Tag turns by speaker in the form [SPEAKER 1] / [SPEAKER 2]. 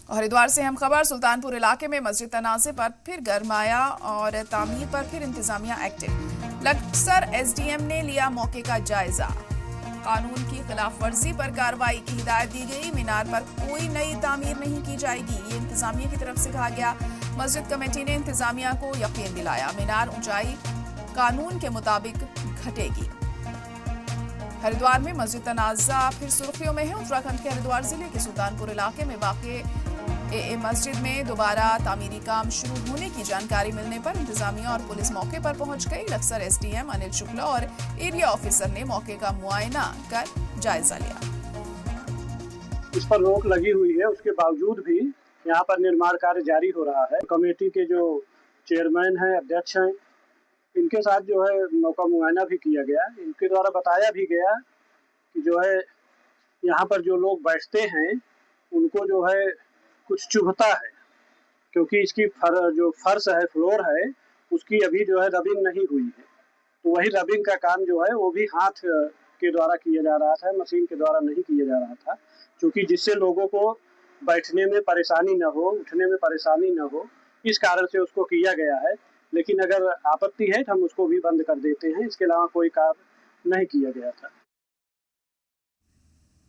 [SPEAKER 1] हरिद्वार से हम खबर। सुल्तानपुर इलाके में मस्जिद तनाज़े पर फिर गरमाया और तामीर पर फिर इंतजामिया एक्टिव। लक्सर एसडीएम ने लिया मौके का जायजा। कानून की खिलाफ वर्जी पर कार्रवाई की हिदायत दी गई। मीनार पर कोई नई तामीर नहीं की जाएगी, ये इंतजामिया की तरफ से कहा गया। मस्जिद कमेटी ने इंतजामिया को यकीन दिलाया मीनार ऊंचाई कानून के मुताबिक घटेगी। हरिद्वार में मस्जिद तनाज़ा फिर सुर्खियों में है। उत्तराखंड के हरिद्वार जिले के सुल्तानपुर इलाके में वाक़े मस्जिद में दोबारा तामीरी काम शुरू होने की जानकारी मिलने पर इंतजामिया और पुलिस मौके पर पहुंच गई। लक्सर एसडीएम अनिल शुक्ला और एरिया ऑफिसर ने मौके का मुआयना कर जायजा लिया।
[SPEAKER 2] इस पर रोक लगी हुई है, उसके बावजूद भी यहाँ पर निर्माण कार्य जारी हो रहा है। कमेटी के जो चेयरमैन हैं, अध्यक्ष हैं, इनके साथ जो है मौका मुआयना भी किया गया। इनके द्वारा बताया भी गया कि जो है यहाँ पर जो लोग बैठते हैं उनको जो है कुछ चुभता है, क्योंकि इसकी जो फर्श है, फ्लोर है, उसकी अभी जो है रबिंग नहीं हुई है। तो वही रबिंग का काम जो है वो भी हाथ के द्वारा किया जा रहा था, मशीन के द्वारा नहीं किया जा रहा था, क्योंकि जिससे लोगों को बैठने में परेशानी न हो, उठने में परेशानी न हो, इस कारण से उसको किया गया है। लेकिन अगर आपत्ति है तो हम उसको भी बंद कर देते हैं। इसके अलावा कोई कार्य नहीं किया गया था।